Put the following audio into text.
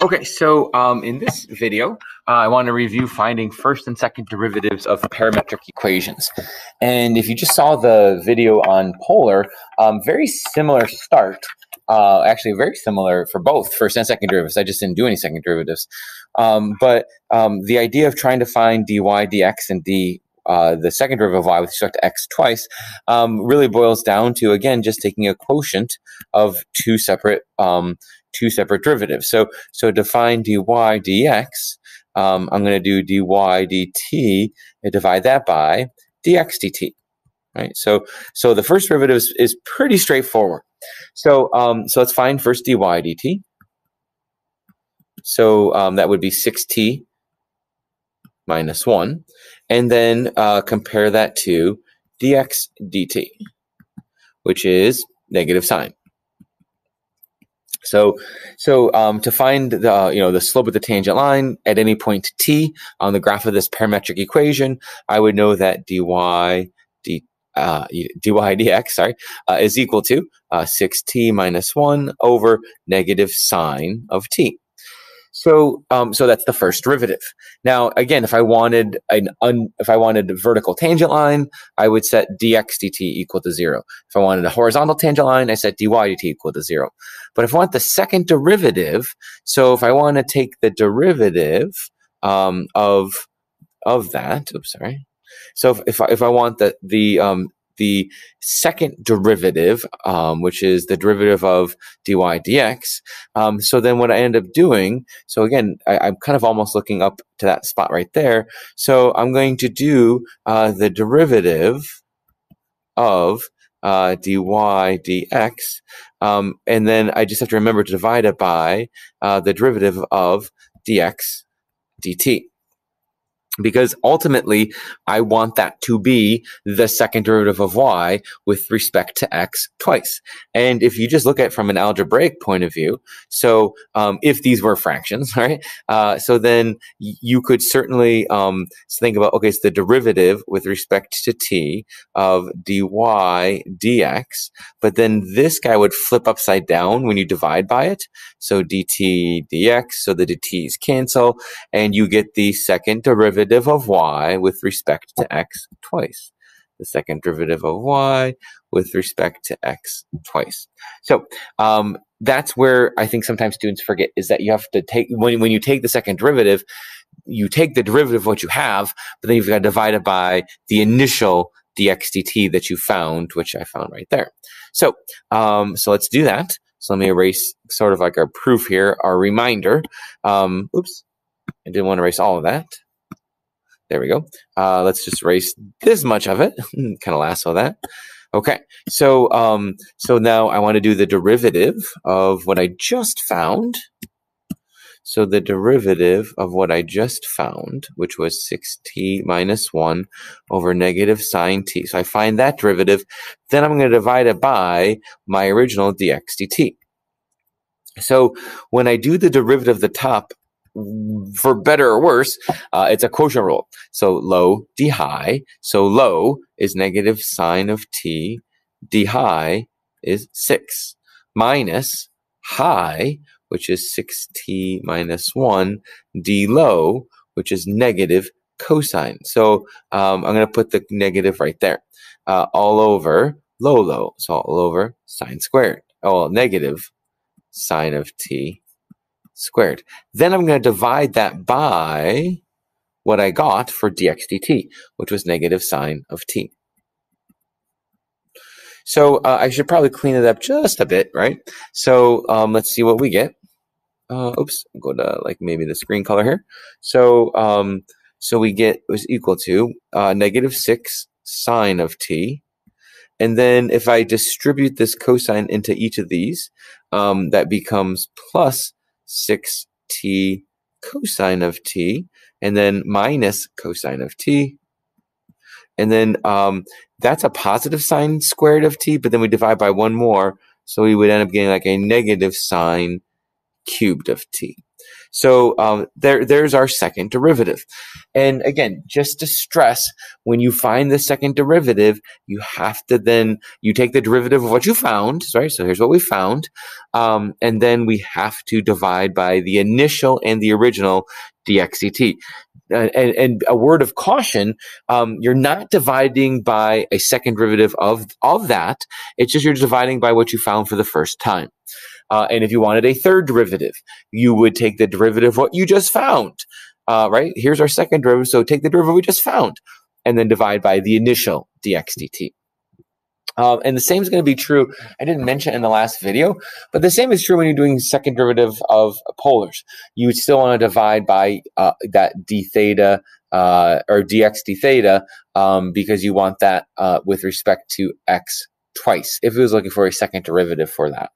Okay, so in this video, I want to review finding first and second derivatives of parametric equations. And if you just saw the video on polar, very similar start, actually very similar for both first and second derivatives. I just didn't do any second derivatives. But the idea of trying to find dy, dx, and the second derivative of y with respect to x twice really boils down to, again, just taking a quotient of two separate derivatives. So to find dy dx, I'm going to do dy dt and divide that by dx dt. Right. So the first derivative is pretty straightforward. So let's find first dy dt. So that would be 6t minus 1, and then compare that to dx dt, which is negative sign. So to find the slope of the tangent line at any point t on the graph of this parametric equation, I would know that dy dx is equal to 6t minus 1 over negative sine of t. So that's the first derivative. Now, again, if I wanted a vertical tangent line, I would set dx dt equal to 0. If I wanted a horizontal tangent line, I set dy dt equal to 0. But if I want the second derivative, so if I want to take the derivative of that, oops, sorry. So if I want the second derivative, which is the derivative of dy dx. So then what I end up doing, so again, I'm kind of almost looking up to that spot right there. So I'm going to do the derivative of dy dx, and then I just have to remember to divide it by the derivative of dx dt. Because ultimately, I want that to be the second derivative of y with respect to x twice. And if you just look at it from an algebraic point of view, so if these were fractions, right? So then you could certainly think about, okay, so the derivative with respect to t of dy dx, but then this guy would flip upside down when you divide by it. So dt dx, so the dt's cancel, and you get the second derivative of y with respect to x twice. The second derivative of y with respect to x twice. So that's where I think sometimes students forget, is that you have to take, when you take the second derivative, you take the derivative of what you have, but then you've got to divide it by the initial dx dt that you found, which I found right there. So let's do that. So let me erase sort of like our proof here, our reminder. Oops, I didn't want to erase all of that. There we go. Let's just erase this much of it, kind of lasso that. Okay, so now I want to do the derivative of what I just found. So the derivative of what I just found, which was 6t minus 1 over negative sine t. So I find that derivative, then I'm going to divide it by my original dx dt. So when I do the derivative of the top, for better or worse, it's a quotient rule. So low d high. So low is negative sine of t. D high is 6 minus high, which is 6t minus 1, d low, which is negative cosine. So I'm going to put the negative right there. All over low. So all over sine squared. Oh, well, negative sine of t squared. Then I'm going to divide that by what I got for dx dt, which was negative sine of t. So I should probably clean it up just a bit, right? So let's see what we get. Oops, I'll go to like maybe the screen color here. So we get was equal to negative 6 sine of t. And then if I distribute this cosine into each of these, that becomes plus 6t cosine of t, and then minus cosine of t. And then that's a positive sine squared of t, but then we divide by one more, so we would end up getting like a negative sine cubed of t. So there's our second derivative. And again, just to stress, when you find the second derivative, you have to you take the derivative of what you found, right? So here's what we found. And then we have to divide by the initial and the original dx dt. And a word of caution, you're not dividing by a second derivative of that. It's just you're dividing by what you found for the first time. And if you wanted a third derivative, you would take the derivative of what you just found, right? Here's our second derivative, so take the derivative we just found, and then divide by the initial dx dt. And the same is going to be true. I didn't mention it in the last video, but the same is true when you're doing second derivative of polars. You would still want to divide by that d theta or dx d theta because you want that with respect to x twice if it was looking for a second derivative for that.